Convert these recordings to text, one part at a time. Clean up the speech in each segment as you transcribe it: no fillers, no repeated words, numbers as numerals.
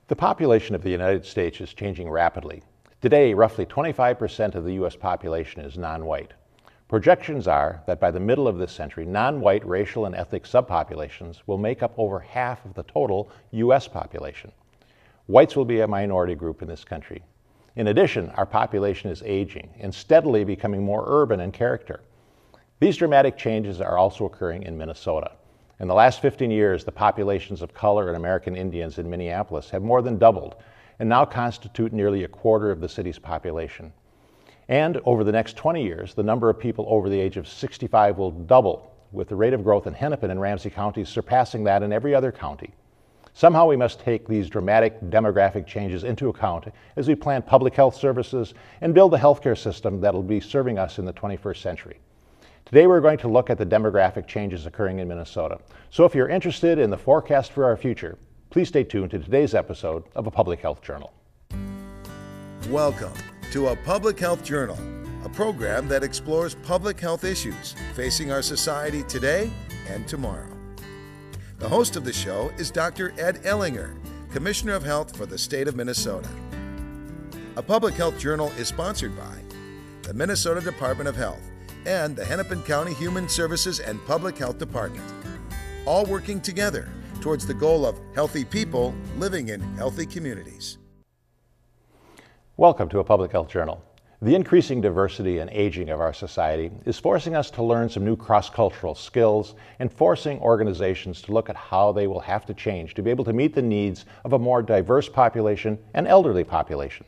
The population of the United States is changing rapidly. Today, roughly 25% of the U.S. population is non-white. Projections are that by the middle of this century, non-white racial and ethnic subpopulations will make up over half of the total U.S. population. Whites will be a minority group in this country. In addition, our population is aging and steadily becoming more urban in character. These dramatic changes are also occurring in Minnesota. In the last 15 years, the populations of color and American Indians in Minneapolis have more than doubled and now constitute nearly a quarter of the city's population. And over the next 20 years, the number of people over the age of 65 will double, with the rate of growth in Hennepin and Ramsey counties surpassing that in every other county. Somehow we must take these dramatic demographic changes into account as we plan public health services and build the healthcare system that will be serving us in the 21st century. Today we're going to look at the demographic changes occurring in Minnesota. So if you're interested in the forecast for our future, please stay tuned to today's episode of A Public Health Journal. Welcome to A Public Health Journal, a program that explores public health issues facing our society today and tomorrow. The host of the show is Dr. Ed Ellinger, Commissioner of Health for the state of Minnesota. A Public Health Journal is sponsored by the Minnesota Department of Health and the Hennepin County Human Services and Public Health Department, all working together towards the goal of healthy people living in healthy communities. Welcome to A Public Health Journal. The increasing diversity and aging of our society is forcing us to learn some new cross-cultural skills and forcing organizations to look at how they will have to change to be able to meet the needs of a more diverse population and elderly population.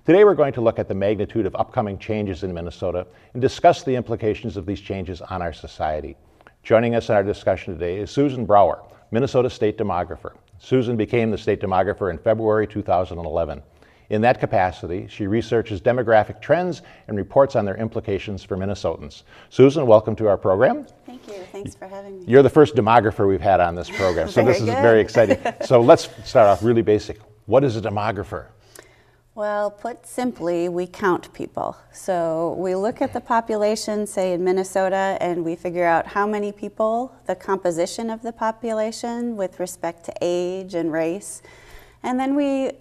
Today we're going to look at the magnitude of upcoming changes in Minnesota and discuss the implications of these changes on our society. Joining us in our discussion today is Susan Brower, Minnesota State Demographer. Susan became the State Demographer in February 2011. In that capacity, she researches demographic trends and reports on their implications for Minnesotans. Susan, welcome to our program. Thank you. Thanks for having me. You're the first demographer we've had on this program, so this is very exciting. So let's start off really basic. What is a demographer? Well, put simply, we count people. So we look at the population, say in Minnesota, and we figure out how many people, the composition of the population with respect to age and race. And then we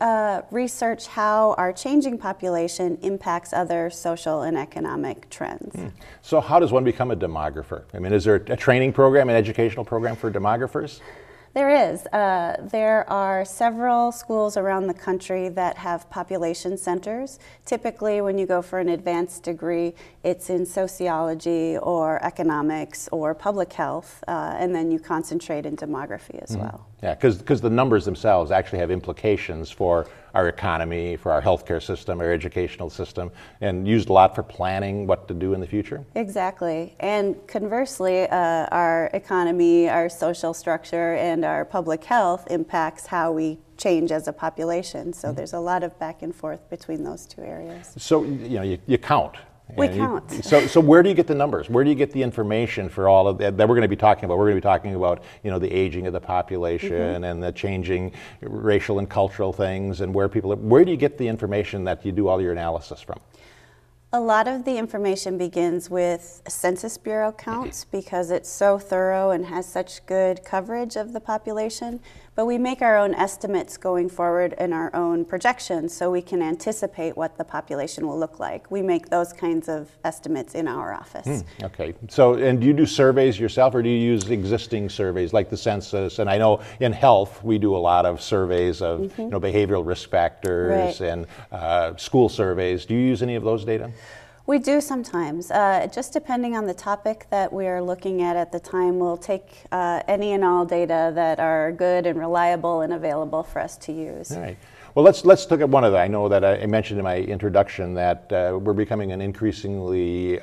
research how our changing population impacts other social and economic trends. So how does one become a demographer? I mean, is there a training program, an educational program for demographers? There is. There are several schools around the country that have population centers. Typically, when you go for an advanced degree, it's in sociology or economics or public health, and then you concentrate in demography as well. Yeah, because the numbers themselves actually have implications for our economy, for our healthcare system, our educational system, and used a lot for planning what to do in the future. Exactly. And conversely, our economy, our social structure, and our public health impacts how we change as a population. So there's a lot of back and forth between those two areas. So, you count. We count. So where do you get the numbers? Where do you get the information for all of that we're going to be talking about? We're going to be talking about, the aging of the population and the changing racial and cultural things and where people are. Where do you get the information that you do all your analysis from? A lot of the information begins with Census Bureau counts because it's so thorough and has such good coverage of the population. But we make our own estimates going forward and our own projections so we can anticipate what the population will look like. We make those kinds of estimates in our office. Okay. So, and do you do surveys yourself or do you use existing surveys like the census? And I know in health we do a lot of surveys of behavioral risk factors and school surveys. Do you use any of those data? We do sometimes. Just depending on the topic that we are looking at the time, we'll take any and all data that are good and reliable and available for us to use. All right. Well, let's look at one of them. I know that I mentioned in my introduction that we're becoming an increasingly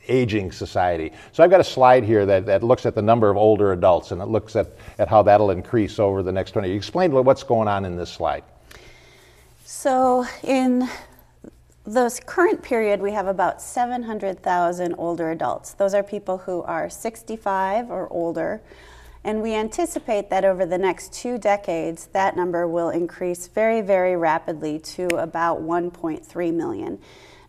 aging society. So I've got a slide here that looks at the number of older adults, and it looks at how that'll increase over the next 20 years. Explain what's going on in this slide. So in this current period, we have about 700,000 older adults. Those are people who are 65 or older. And we anticipate that over the next 2 decades, that number will increase very, very rapidly to about 1.3 million.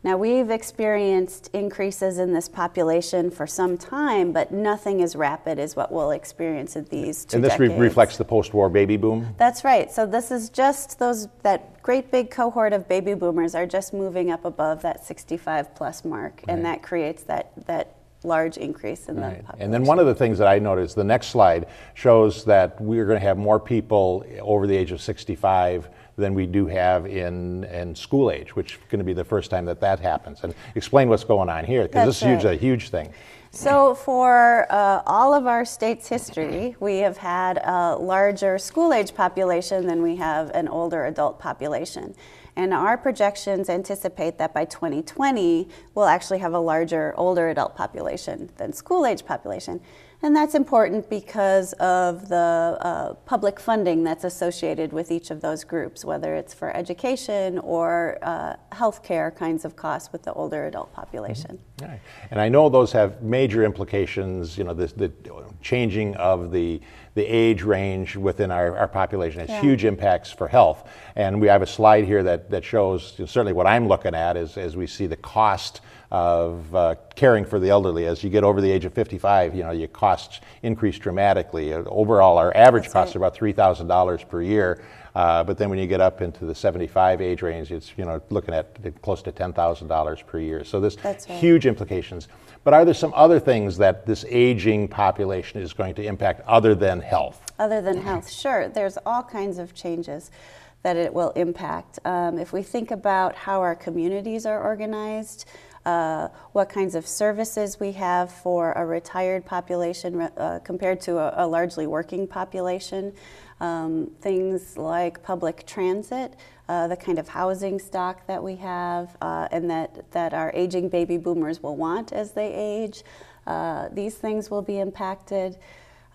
Now, we've experienced increases in this population for some time, but nothing as rapid as what we'll experience in these 2 decades. And this reflects the post-war baby boom? That's right. So this is just that great big cohort of baby boomers are just moving up above that 65+ mark, and that creates that large increase in the population. And then one of the things that I noticed, the next slide shows that we're going to have more people over the age of 65 than we do have in school age, which is going to be the first time that happens. And explain what's going on here, because this is a huge thing. So for all of our state's history, we have had a larger school age population than we have an older adult population. And our projections anticipate that by 2020, we'll actually have a larger older adult population than school age population. And that's important because of the public funding that's associated with each of those groups, whether it's for education or healthcare kinds of costs with the older adult population. Right. And I know those have major implications, you know, the changing of the age range within our population has huge impacts for health. And we have a slide here that shows, certainly what I'm looking at is as we see the cost of caring for the elderly. As you get over the age of 55, you know, your costs increase dramatically. Overall, our average costs are about $3,000 per year. But then when you get up into the 75 age range, it's, you know, looking at close to $10,000 per year. So there's huge implications. But are there some other things that this aging population is going to impact other than health? Other than health, sure. There's all kinds of changes that it will impact. If we think about how our communities are organized, what kinds of services we have for a retired population compared to a largely working population, things like public transit, the kind of housing stock that we have, and that our aging baby boomers will want as they age. These things will be impacted.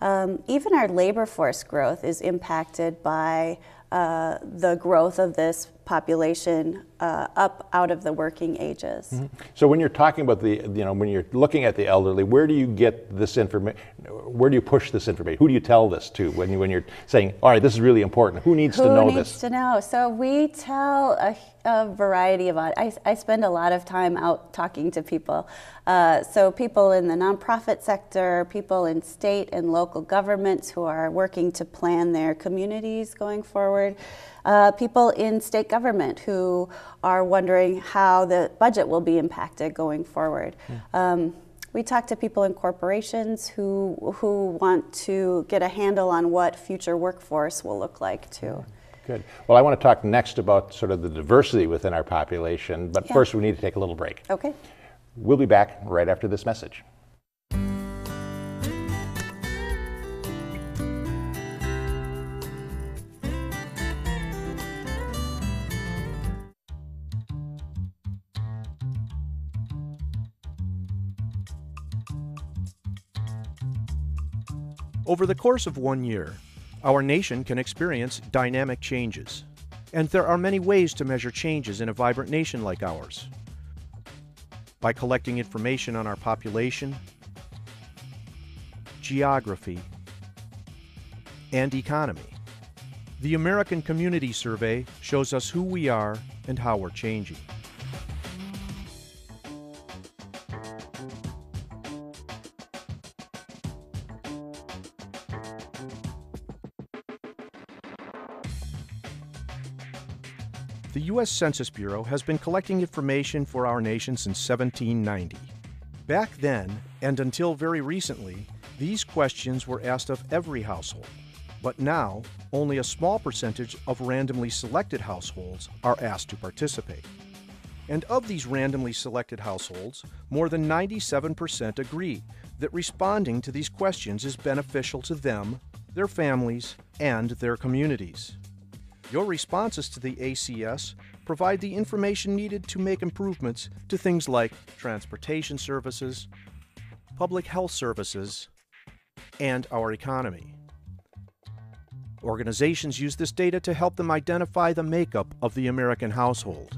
Even our labor force growth is impacted by the growth of this population up out of the working ages. Mm-hmm. So when you're talking about when you're looking at the elderly, where do you get this information? Where do you push this information? Who do you tell this to when you're saying, all right, this is really important? Who needs to know this? Who needs to know? So we tell a variety of, I spend a lot of time out talking to people. So people in the nonprofit sector, people in state and local governments who are working to plan their communities going forward. People in state government who are wondering how the budget will be impacted going forward. We talk to people in corporations who want to get a handle on what future workforce will look like too. Good. Well, I want to talk next about sort of the diversity within our population, but first we need to take a little break. Okay. We'll be back right after this message. Over the course of 1 year, our nation can experience dynamic changes. And there are many ways to measure changes in a vibrant nation like ours. By collecting information on our population, geography, and economy. The American Community Survey shows us who we are and how we're changing. The U.S. Census Bureau has been collecting information for our nation since 1790. Back then, and until very recently, these questions were asked of every household. But now, only a small percentage of randomly selected households are asked to participate. And of these randomly selected households, more than 97% agree that responding to these questions is beneficial to them, their families, and their communities. Your responses to the ACS provide the information needed to make improvements to things like transportation services, public health services, and our economy. Organizations use this data to help them identify the makeup of the American household.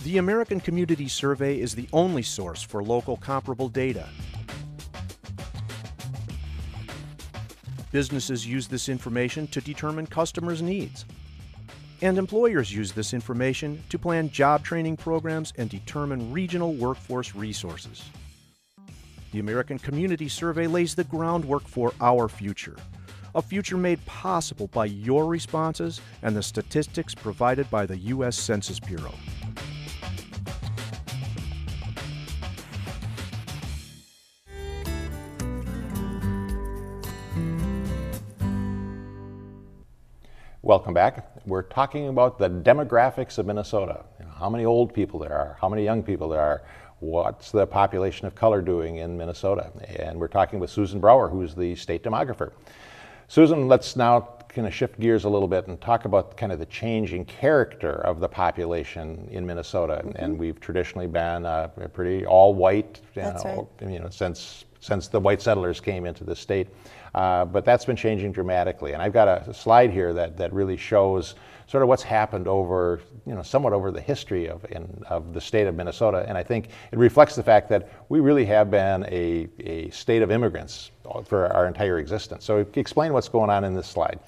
The American Community Survey is the only source for local comparable data. Businesses use this information to determine customers' needs. And employers use this information to plan job training programs and determine regional workforce resources. The American Community Survey lays the groundwork for our future, a future made possible by your responses and the statistics provided by the U.S. Census Bureau. Welcome back. We're talking about the demographics of Minnesota. How many old people there are, how many young people there are, what's the population of color doing in Minnesota. And we're talking with Susan Brower, who's the state demographer. Susan, let's now kind of shift gears a little bit and talk about kind of the changing character of the population in Minnesota. And we've traditionally been pretty all white, since the white settlers came into the state. But that's been changing dramatically. And I've got a slide here that really shows sort of what's happened over, somewhat over the history of the state of Minnesota. And I think it reflects the fact that we really have been a state of immigrants for our entire existence. So explain what's going on in this slide.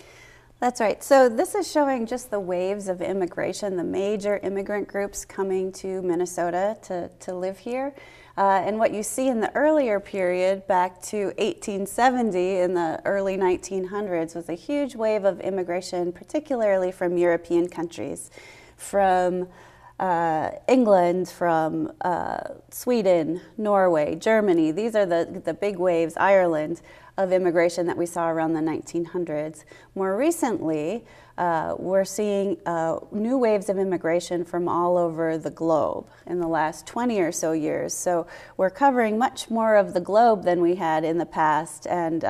That's right. So this is showing just the waves of immigration, the major immigrant groups coming to Minnesota to live here. And what you see in the earlier period, back to 1870 in the early 1900s, was a huge wave of immigration, particularly from European countries, from England, from Sweden, Norway, Germany. These are the big waves, Ireland, of immigration that we saw around the 1900s. More recently, we're seeing new waves of immigration from all over the globe in the last 20 or so years. So we're covering much more of the globe than we had in the past, and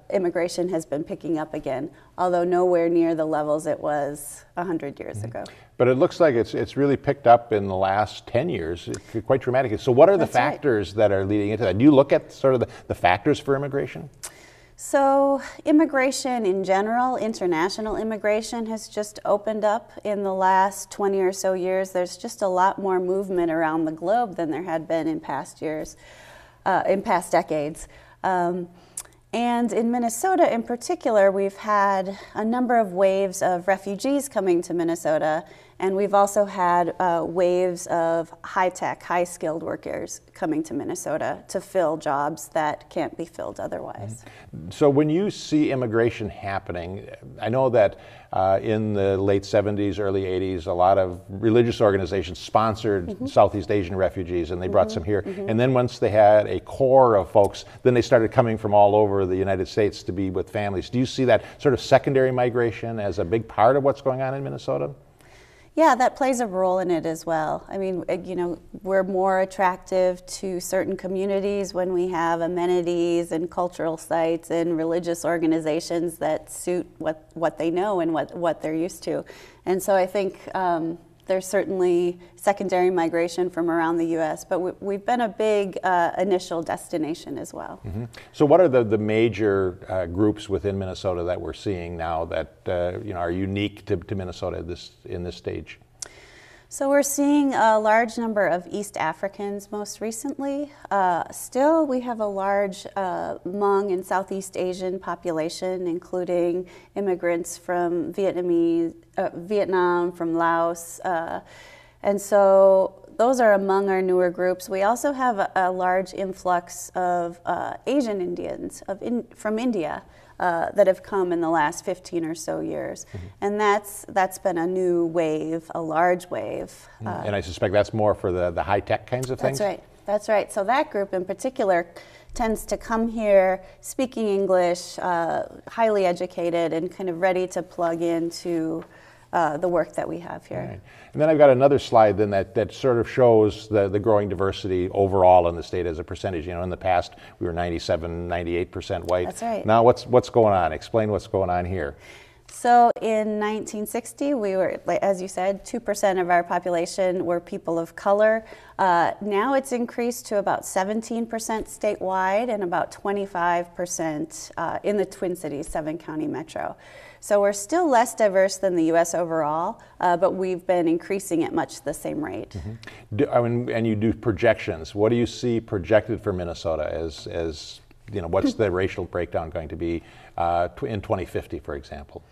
immigration has been picking up again, although nowhere near the levels it was 100 years ago. But it looks like it's really picked up in the last 10 years, quite dramatically. So what are the factors that are leading into that? Do you look at sort of the factors for immigration? So immigration in general, international immigration, has just opened up in the last 20 or so years. There's just a lot more movement around the globe than there had been in past years, in past decades. And in Minnesota in particular, we've had a number of waves of refugees coming to Minnesota, and we've also had waves of high-tech, high-skilled workers coming to Minnesota to fill jobs that can't be filled otherwise. So when you see immigration happening, I know that in the late 70s, early 80s, a lot of religious organizations sponsored Southeast Asian refugees, and they brought some here. And then once they had a core of folks, then they started coming from all over the United States to be with families. Do you see that sort of secondary migration as a big part of what's going on in Minnesota? Yeah, that plays a role in it as well. I mean, we're more attractive to certain communities when we have amenities and cultural sites and religious organizations that suit what they know and what they're used to. And so I think there's certainly secondary migration from around the U.S., but we've been a big initial destination as well. So what are the major groups within Minnesota that we're seeing now that are unique to Minnesota in this stage? So we're seeing a large number of East Africans most recently. Still, we have a large Hmong and Southeast Asian population, including immigrants from Vietnam, from Laos. And so those are among our newer groups. We also have a large influx of Asian Indians from India that have come in the last 15 or so years. And that's been a new wave, a large wave. And I suspect that's more for the high-tech kinds of things? That's right. That's right. So that group in particular tends to come here speaking English, highly educated, and kind of ready to plug into the work that we have here. Right. And then I've got another slide then that sort of shows the growing diversity overall in the state as a percentage. In the past we were 97, 98% white. That's right. Now what's going on? Explain what's going on here. So in 1960, we were, as you said, 2% of our population were people of color. Now it's increased to about 17% statewide and about 25% in the Twin Cities, 7-county metro. So we're still less diverse than the U.S. overall, but we've been increasing at much the same rate. And you do projections. What do you see projected for Minnesota as what's the racial breakdown going to be in 2050, for example?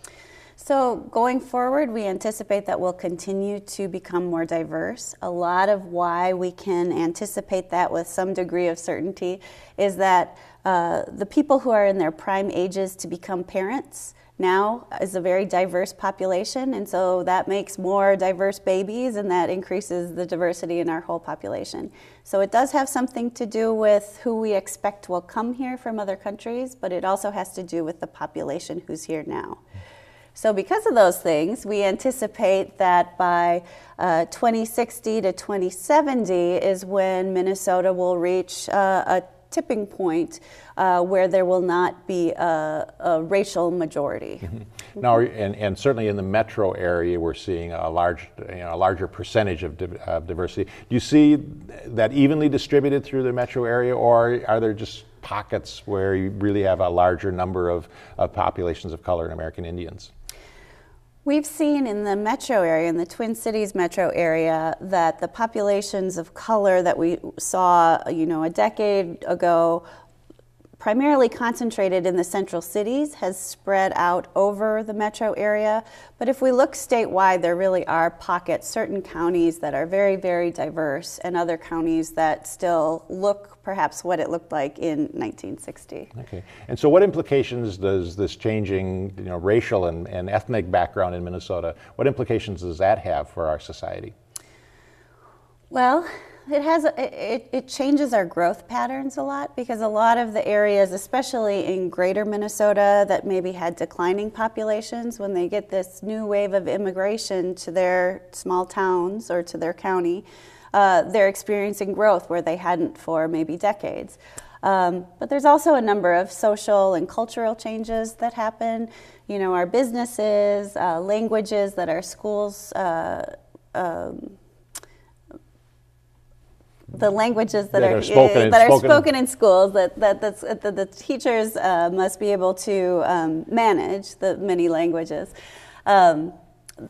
So going forward, we anticipate that we'll continue to become more diverse. A lot of why we can anticipate that with some degree of certainty is that the people who are in their prime ages to become parents now is a very diverse population, and so that makes more diverse babies, and that increases the diversity in our whole population. So it does have something to do with who we expect will come here from other countries, but it also has to do with the population who's here now. So because of those things, we anticipate that by 2060 to 2070 is when Minnesota will reach a tipping point where there will not be a racial majority. Mm-hmm. Now, and certainly in the metro area, we're seeing a larger percentage of diversity. Do you see that evenly distributed through the metro area, or are there just pockets where you really have a larger number of populations of color and American Indians? We've seen in the metro area, in the Twin Cities metro area, that the populations of color that we saw, a decade ago, primarily concentrated in the central cities, has spread out over the metro area. But if we look statewide, there really are pockets, certain counties that are very, very diverse, and other counties that still look perhaps what it looked like in 1960. Okay. And so what implications does this changing racial and ethnic background in Minnesota, what implications does that have for our society? Well, it changes our growth patterns a lot, because a lot of the areas, especially in greater Minnesota, that maybe had declining populations, when they get this new wave of immigration to their small towns or to their county, they're experiencing growth where they hadn't for maybe decades. But there's also a number of social and cultural changes that happen. Our businesses, languages that our schools the languages that are spoken in schools that the teachers must be able to manage, the many languages.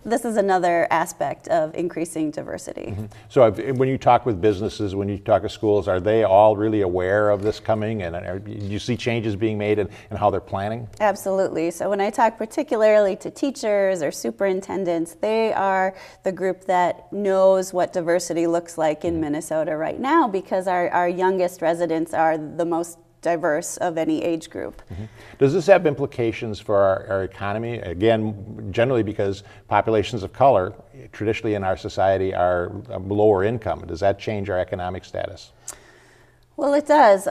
This is another aspect of increasing diversity. Mm-hmm. So when you talk with businesses, when you talk to schools, are they all really aware of this coming, and do you see changes being made and how they're planning? Absolutely. So when I talk particularly to teachers or superintendents, they are the group that knows what diversity looks like in Minnesota right now, because our youngest residents are the most diverse of any age group. Mm-hmm. Does this have implications for our economy? Again, generally because populations of color traditionally in our society are lower income. Does that change our economic status? Well, it does.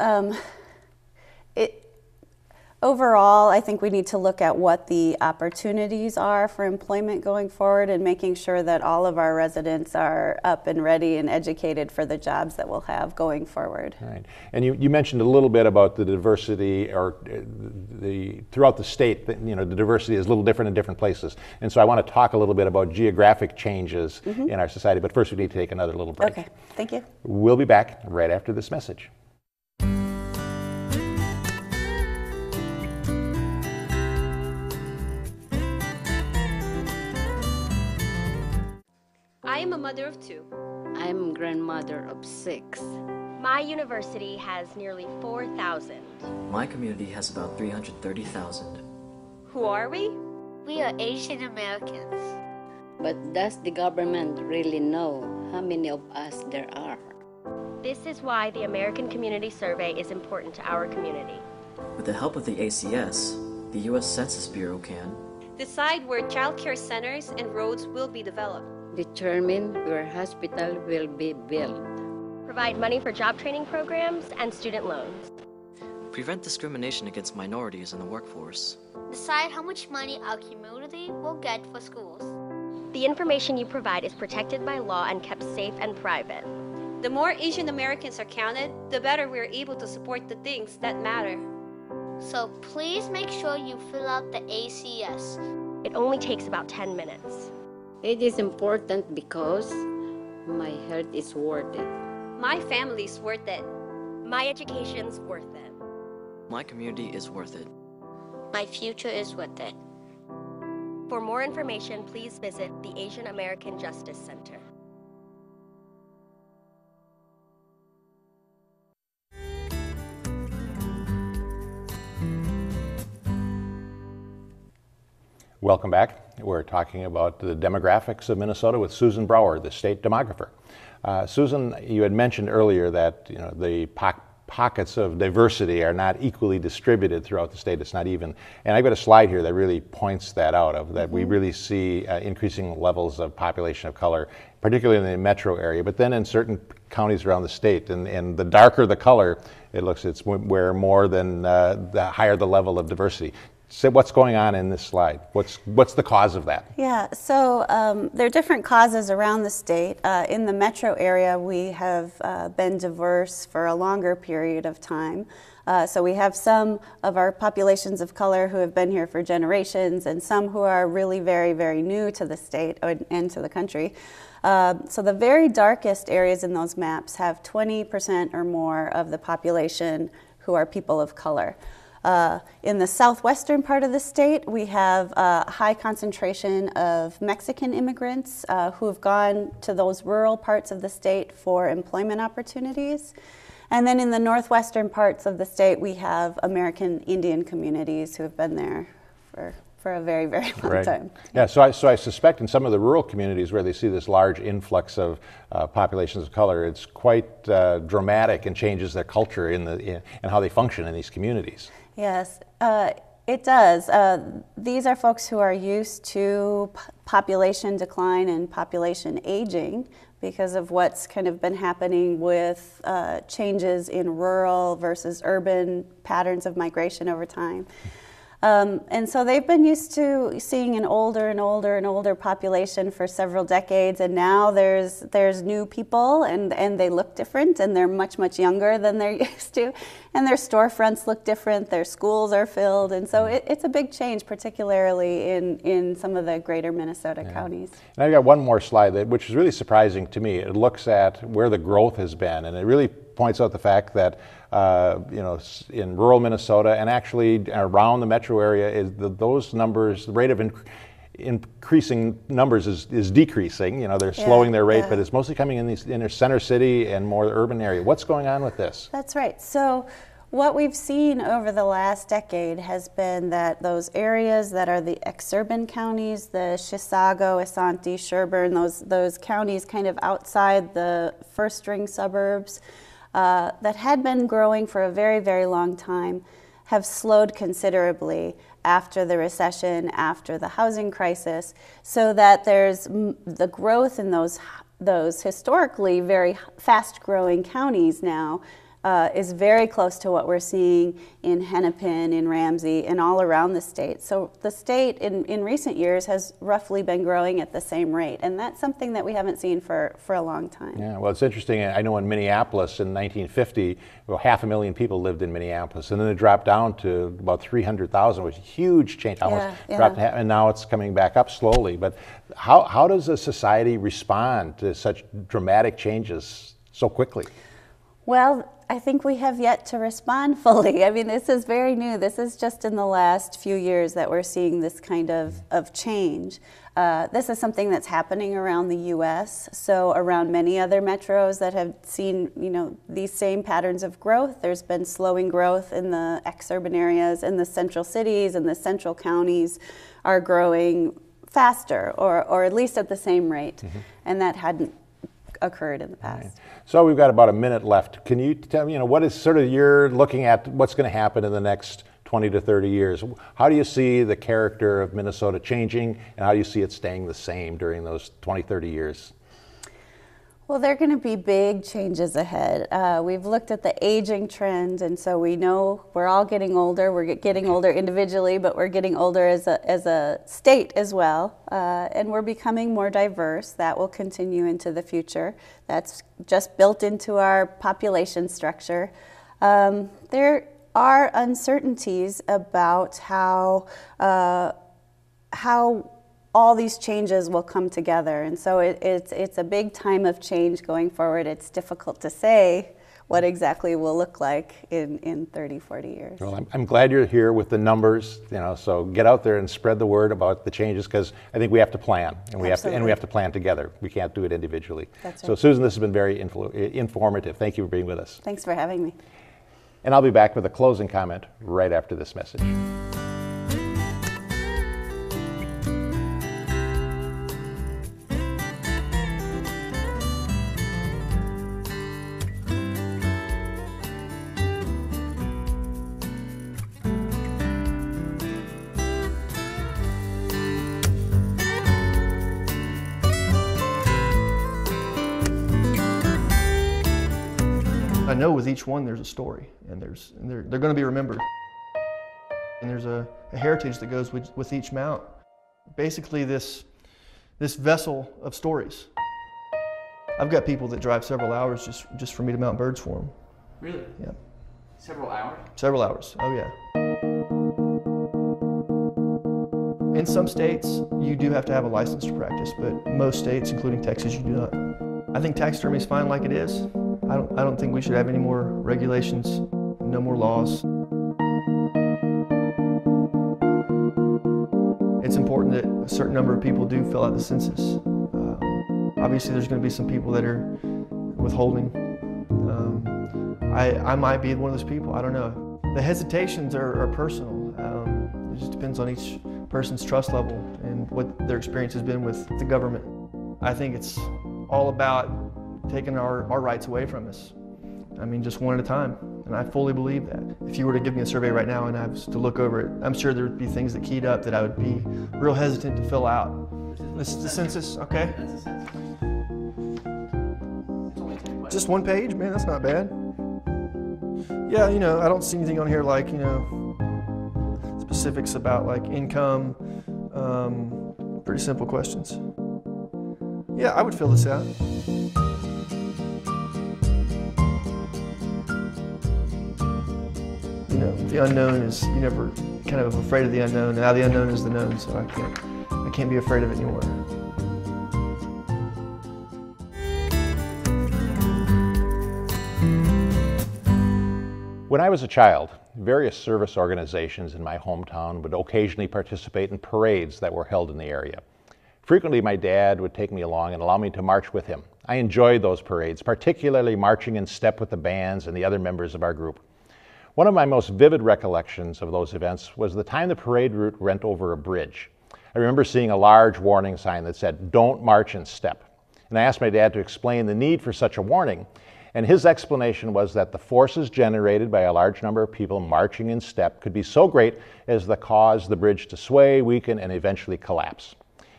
Overall, I think we need to look at what the opportunities are for employment going forward, and making sure that all of our residents are up and ready and educated for the jobs that we'll have going forward. All right. And you mentioned a little bit about the diversity, or throughout the state, the diversity is a little different in different places. And so I want to talk a little bit about geographic changes in our society, but first we need to take another little break. Okay, thank you. We'll be back right after this message. I am a mother of 2. I am grandmother of 6. My university has nearly 4,000. My community has about 330,000. Who are we? We are Asian Americans. But does the government really know how many of us there are? This is why the American Community Survey is important to our community. With the help of the ACS, the U.S. Census Bureau can decide where child care centers and roads will be developed, determine where hospital will be built, provide money for job training programs and student loans, prevent discrimination against minorities in the workforce, decide how much money our community will get for schools. The information you provide is protected by law and kept safe and private. The more Asian Americans are counted, the better we are able to support the things that matter. So please make sure you fill out the ACS. It only takes about 10 minutes. It is important because my health is worth it. My family's worth it. My education's worth it. My community is worth it. My future is worth it. For more information, please visit the Asian American Justice Center. Welcome back. We're talking about the demographics of Minnesota with Susan Brower, the state demographer. Susan, you had mentioned earlier that the pockets of diversity are not equally distributed throughout the state. It's not even. And I've got a slide here that really points that out, of that we really see increasing levels of population of color, particularly in the metro area, but then in certain counties around the state. And the darker the color, it's where more than the higher the level of diversity. So what's going on in this slide? What's the cause of that? Yeah, so there are different causes around the state. In the metro area, we have been diverse for a longer period of time. So we have some of our populations of color who have been here for generations, and some who are really very, very new to the state and to the country. So the very darkest areas in those maps have 20% or more of the population who are people of color. In the southwestern part of the state, we have a high concentration of Mexican immigrants who have gone to those rural parts of the state for employment opportunities. And then in the northwestern parts of the state, we have American Indian communities who have been there for a very, very long time. Yeah, so I suspect in some of the rural communities where they see this large influx of populations of color, it's quite dramatic and changes their culture and how they function in these communities. Yes, it does. These are folks who are used to population decline and population aging because of what's kind of been happening with changes in rural versus urban patterns of migration over time. And so they've been used to seeing an older and older and older population for several decades, and now there's new people, and they look different, and they're much, much younger than they're used to, and their storefronts look different, their schools are filled, and so it's a big change, particularly in some of the greater Minnesota counties. And I've got one more slide which is really surprising to me. It looks at where the growth has been, and it really points out the fact that in rural Minnesota and actually around the metro area, those numbers, the rate of increasing numbers is decreasing. They're slowing their rate, but it's mostly coming in the center city and more urban area. What's going on with this? That's right. So what we've seen over the last decade has been that those areas that are the exurban counties, the Chisago, Isanti, Sherburne, those counties kind of outside the first-ring suburbs, that had been growing for a very, very long time, have slowed considerably after the recession, after the housing crisis, so that there's the growth in those historically very fast-growing counties now is very close to what we're seeing in Hennepin, in Ramsey, and all around the state. So the state in recent years has roughly been growing at the same rate, and that's something that we haven't seen for a long time. Yeah, well, it's interesting. I know in Minneapolis in 1950, 500,000 people lived in Minneapolis, and then it dropped down to about 300,000, which was a huge change, almost dropped, and now it's coming back up slowly. But how does a society respond to such dramatic changes so quickly? Well, I think we have yet to respond fully. I mean, this is very new. This is just in the last few years that we're seeing this kind of change. This is something that's happening around the U.S., so around many other metros that have seen, these same patterns of growth. There's been slowing growth in the exurban areas, and the central cities and the central counties are growing faster, or at least at the same rate, and that hadn't occurred in the past. Right. So we've got about a minute left. Can you tell me, what is sort of you're looking at what's going to happen in the next 20 to 30 years? How do you see the character of Minnesota changing, and how do you see it staying the same during those 20, 30 years? Well, there are going to be big changes ahead. We've looked at the aging trend, and so we know we're all getting older. We're getting older individually, but we're getting older as a state as well, and we're becoming more diverse. That will continue into the future. That's just built into our population structure. There are uncertainties about how all these changes will come together, and so it's a big time of change going forward. It's difficult to say what exactly will look like in 30, 40 years. Well, I'm glad you're here with the numbers, so get out there and spread the word about the changes, because I think we have to plan, and we have to plan together. We can't do it individually. That's right. So Susan, this has been very informative. Thank you for being with us. Thanks for having me. And I'll be back with a closing comment right after this message. I know with each one there's a story, and they're going to be remembered. And there's a heritage that goes with each mount. Basically this vessel of stories. I've got people that drive several hours just for me to mount birds for them. Really? Yeah. Several hours? Several hours, oh yeah. In some states, you do have to have a license to practice, but most states, including Texas, you do not. I think taxidermy is fine like it is. I don't think we should have any more regulations, no more laws. It's important that a certain number of people do fill out the census. Obviously, there's going to be some people that are withholding. I might be one of those people, I don't know. The hesitations are personal. It just depends on each person's trust level and what their experience has been with the government. I think it's all about taking our rights away from us. I mean, just one at a time, and I fully believe that. If you were to give me a survey right now and I was to look over it, I'm sure there would be things that keyed up that I would be real hesitant to fill out. This is the census, okay? That's the census. It's only 10 questions. Just one page, man, that's not bad. Yeah, you know, I don't see anything on here like, you know, specifics about like income, pretty simple questions. Yeah, I would fill this out. You know, the unknown is, you never kind of afraid of the unknown. Now the unknown is the known, so I can't be afraid of it anymore. When I was a child, various service organizations in my hometown would occasionally participate in parades that were held in the area. Frequently, my dad would take me along and allow me to march with him. I enjoyed those parades, particularly marching in step with the bands and the other members of our group. One of my most vivid recollections of those events was the time the parade route went over a bridge. I remember seeing a large warning sign that said, "Don't march in step." And I asked my dad to explain the need for such a warning. And his explanation was that the forces generated by a large number of people marching in step could be so great as to cause the bridge to sway, weaken, and eventually collapse.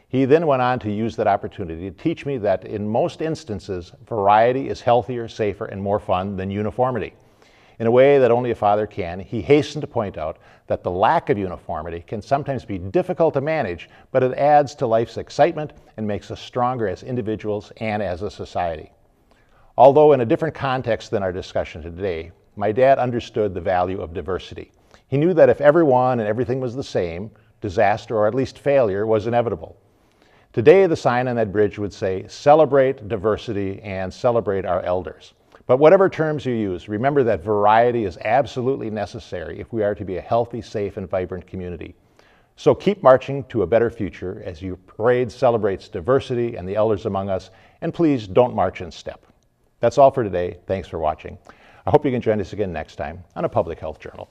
He then went on to use that opportunity to teach me that in most instances, variety is healthier, safer, and more fun than uniformity. In a way that only a father can, he hastened to point out that the lack of uniformity can sometimes be difficult to manage, but it adds to life's excitement and makes us stronger as individuals and as a society. Although in a different context than our discussion today, my dad understood the value of diversity. He knew that if everyone and everything was the same, disaster or at least failure was inevitable. Today, the sign on that bridge would say, "Celebrate diversity and celebrate our elders." But whatever terms you use, remember that variety is absolutely necessary if we are to be a healthy, safe, and vibrant community. So keep marching to a better future as your parade celebrates diversity and the elders among us, and please don't march in step. That's all for today. Thanks for watching. I hope you can join us again next time on A Public Health Journal.